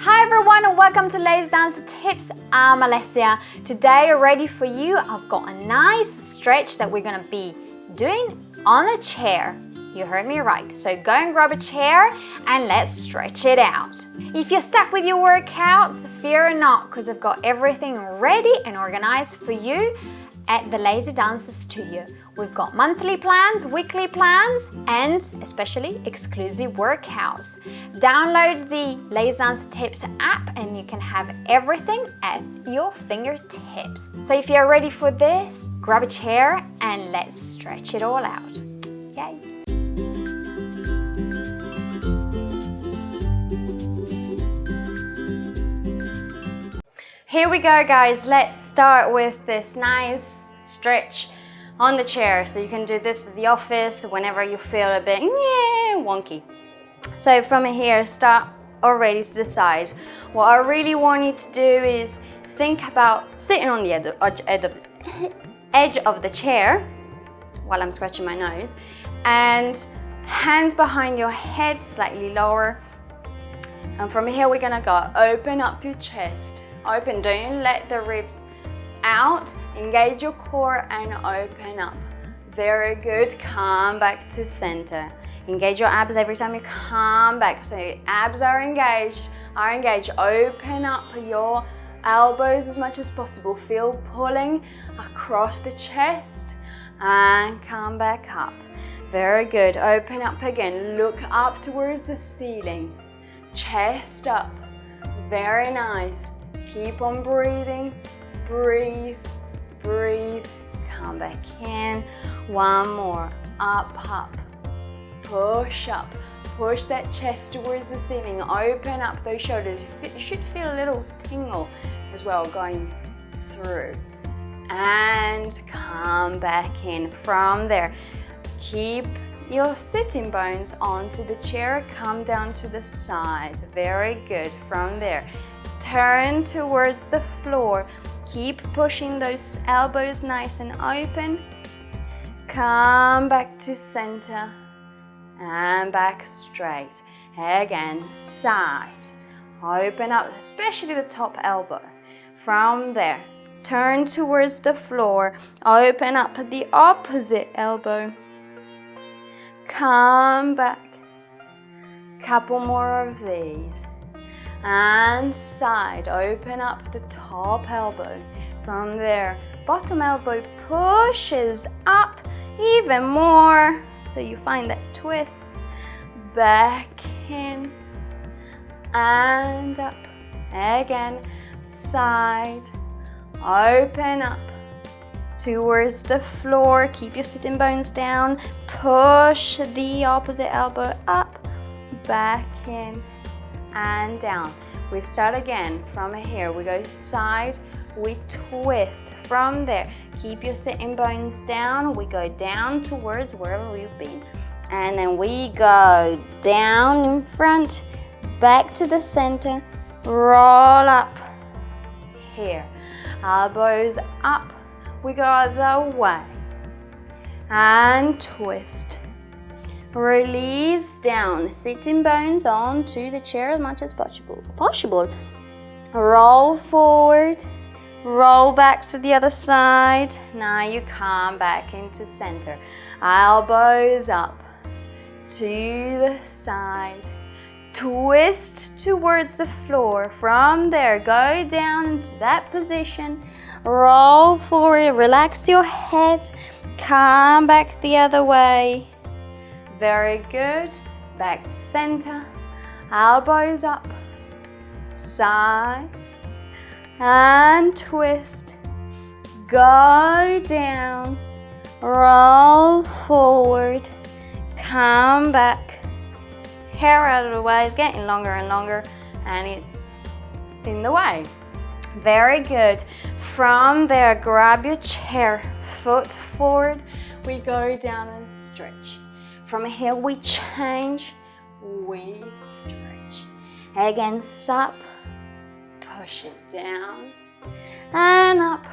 Hi everyone and welcome to Lazy Dance Tips. I'm Alessia. Today, ready for you, I've got a nice stretch that we're going to be doing on a chair. You heard me right. So go and grab a chair and let's stretch it out. If you're stuck with your workouts, fear not, because I've got everything ready and organized for you at the Lazy Dancer Studio. We've got monthly plans, weekly plans, and especially exclusive workouts. Download the Lazy Dancer Tips app and you can have everything at your fingertips. So if you're ready for this, grab a chair and let's stretch it all out. Yay! Here we go, guys. Let's start with this nice stretch on the chair. So you can do this at the office whenever you feel a bit wonky. So from here, start already to the side. What I really want you to do is think about sitting on the edge of the chair while I'm scratching my nose, and hands behind your head, slightly lower. And from here, we're gonna go open up your chest. Open, don't let the ribs out. Engage your core and open up. Very good. Come back to center. Engage your abs every time you come back. So your abs are engaged. Open up your elbows as much as possible. Feel pulling across the chest and come back up. Very good. Open up again. Look up towards the ceiling. Chest up. Very nice. Keep on breathing. Breathe, breathe. Come back in. One more. Up, up. Push up. Push that chest towards the ceiling. Open up those shoulders. You should feel a little tingle as well going through. And come back in. From there, keep your sitting bones onto the chair. Come down to the side. Very good. From there, turn towards the floor. Keep pushing those elbows nice and open. Come back to center and back straight. Again, side. Open up, especially the top elbow. From there, turn towards the floor. Open up the opposite elbow. Come back. Couple more of these. And side, open up the top elbow. From there, bottom elbow pushes up even more. So you find that twist. Back in and up. Again, side, open up towards the floor. Keep your sitting bones down. Push the opposite elbow up, back in and down. We start again from here. We go side, we twist. From there, keep your sitting bones down. We go down towards wherever we've been. And then we go down in front, back to the center, roll up here. Elbows up, we go the way. And twist. Release down, sitting bones onto the chair as much as possible. Roll forward, roll back to the other side. Now you come back into center. Elbows up to the side. Twist towards the floor. From there, go down into that position. Roll forward, relax your head. Come back the other way. Very good. Back to center. Elbows up. Side. And twist. Go down. Roll forward. Come back. Hair out of the way. It's getting longer and longer. And it's in the way. Very good. From there, grab your chair. Foot forward. We go down and stretch. From here, we change, we stretch. Again, up, push it down, and up,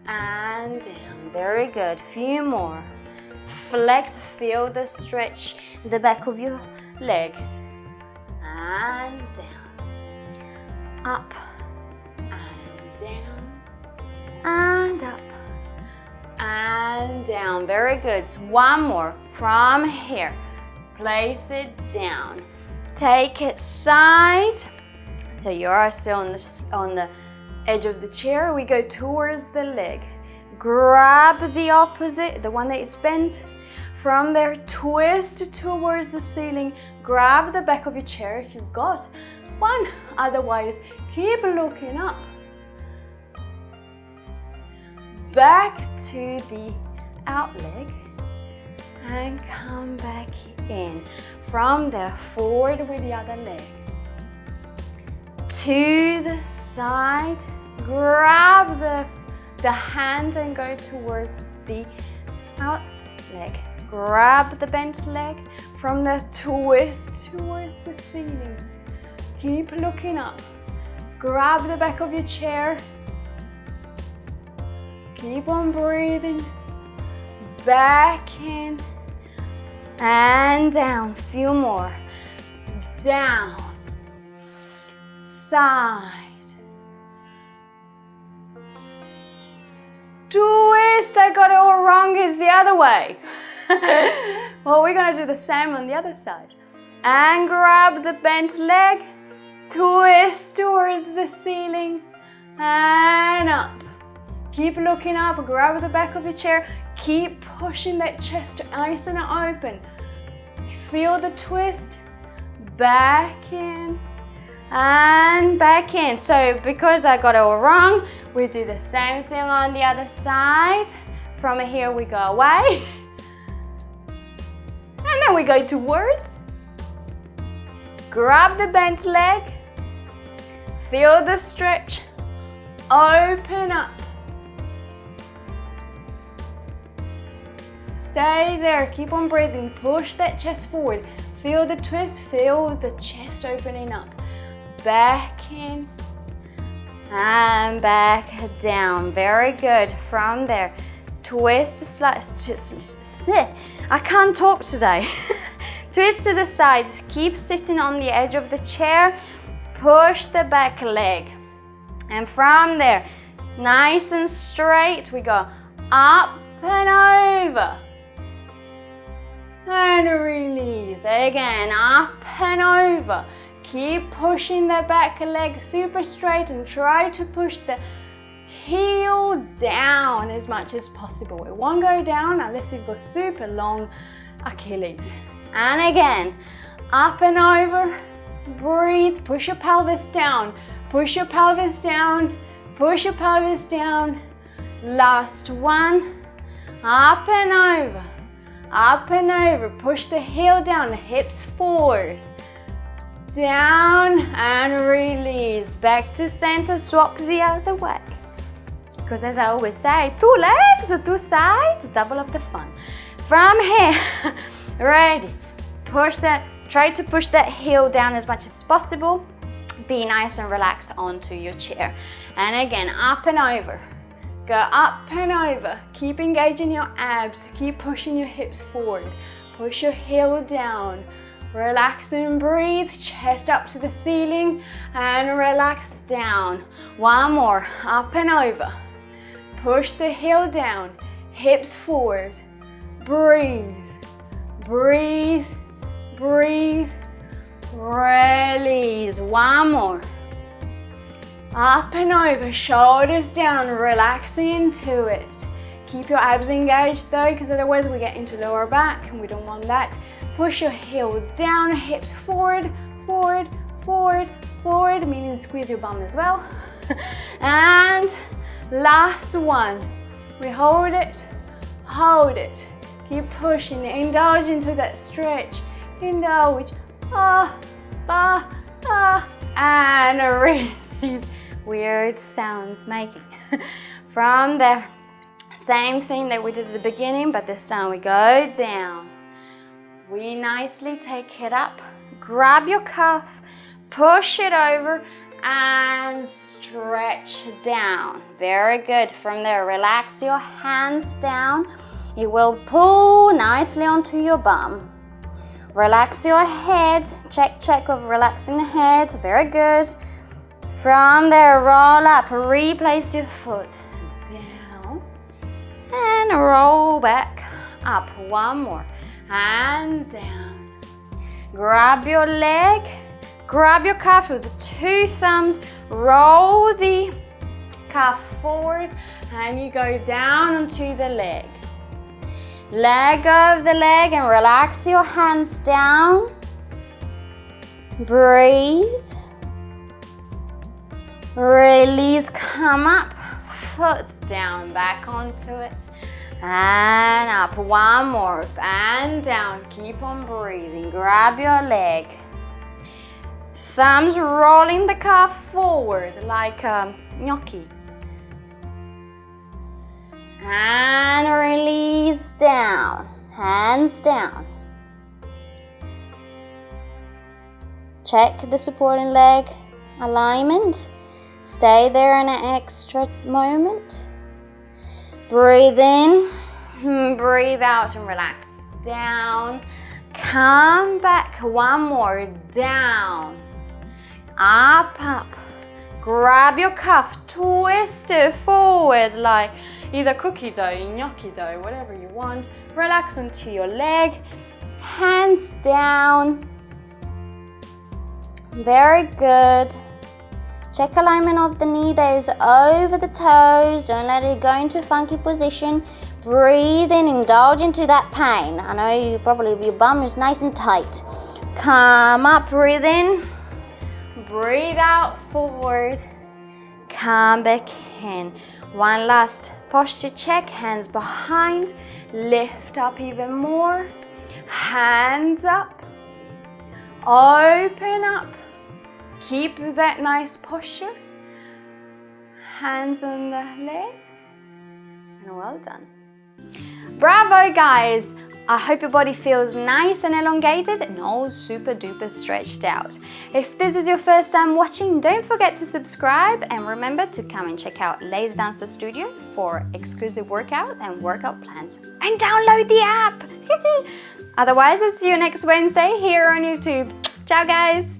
and down. Very good. Few more. Flex, feel the stretch in the back of your leg. And down. up, and down, and up, and down. Very good. So one more from here. Place it down. Take it side. So you are still on the edge of the chair. We go towards the leg. Grab the opposite, the one that is bent. From there, twist towards the ceiling. Grab the back of your chair if you've got one. Otherwise, keep looking up. Back to the out leg and come back in. From there, forward with the other leg. To the side, grab the hand and go towards the out leg. Grab the bent leg. From there, twist towards the ceiling. Keep looking up. Grab the back of your chair. Keep on breathing. Back in and down. Few more. Down. Side. Twist. I got it all wrong. It's the other way. Well, we're going to do the same on the other side. And grab the bent leg. Twist towards the ceiling. And up. Keep looking up. Grab the back of your chair. Keep pushing that chest nice and open. Feel the twist. Back in. And back in. So because I got it all wrong, we do the same thing on the other side. From here we go away. And then we go towards. Grab the bent leg. Feel the stretch. Open up. Stay there. Keep on breathing. Push that chest forward. Feel the twist. Feel the chest opening up. Back in and back down. Very good. From there, twist the side. I can't talk today. Twist to the side. Keep sitting on the edge of the chair. Push the back leg. And from there, nice and straight, we go up and over. And release. Again, up and over. Keep pushing the back leg super straight and try to push the heel down as much as possible. It won't go down unless you've got super long Achilles. And again, up and over. Breathe. Push your pelvis down. Push your pelvis down. Push your pelvis down. Last one. Up and over. Up and over. Push the heel down. Hips forward. Down and release. Back to center. Swap the other way. Because as I always say, 2 legs or 2 sides, double of the fun. From here, ready. Try to push that heel down as much as possible. Be nice and relaxed onto your chair. And again, up and over. Go up and over. Keep engaging your abs. Keep pushing your hips forward. Push your heel down. Relax and breathe. Chest up to the ceiling and relax down. One more. Up and over. Push the heel down. Hips forward. Breathe. Breathe. Breathe. Release. One more. Up and over. Shoulders down. Relax into it. Keep your abs engaged though, because otherwise we get into lower back and we don't want that. Push your heel down, hips forward, forward, forward, forward, meaning squeeze your bum as well. And last one. We hold it, hold it. Keep pushing, indulge into that stretch. Indulge, and release. Weird sounds making. From there, same thing that we did at the beginning, but this time we go down. We nicely take it up, grab your calf, push it over, and stretch down. Very good. From there, relax your hands down. It will pull nicely onto your bum. Relax your head. Check of relaxing the head. Very good. From there, roll up, replace your foot. Down. And roll back. Up, one more. And down. Grab your leg. Grab your calf with the 2 thumbs. Roll the calf forward. And you go down onto the leg. Let go of the leg and relax your hands down. Breathe. Release, come up. Foot down, back onto it. And up, one more. And down, keep on breathing. Grab your leg. Thumbs rolling the calf forward like a gnocchi. And release down, hands down. Check the supporting leg alignment. Stay there in an extra moment. Breathe in, breathe out and relax. Down, come back, one more, down. Up, up. Grab your calf, twist it forward like either cookie dough, gnocchi dough, whatever you want. Relax onto your leg, hands down. Very good. Check alignment of the knee that is over the toes. Don't let it go into a funky position. Breathe in, indulge into that pain. I know your bum is nice and tight. Come up, breathe in. Breathe out, forward. Come back in. One last posture check, hands behind. Lift up even more. Hands up. Open up. Keep that nice posture. Hands on the legs. And well done. Bravo, guys! I hope your body feels nice and elongated and all super duper stretched out. If this is your first time watching, don't forget to subscribe and remember to come and check out Lazy Dancer Studio for exclusive workouts and workout plans. And download the app! Otherwise, I'll see you next Wednesday here on YouTube. Ciao, guys!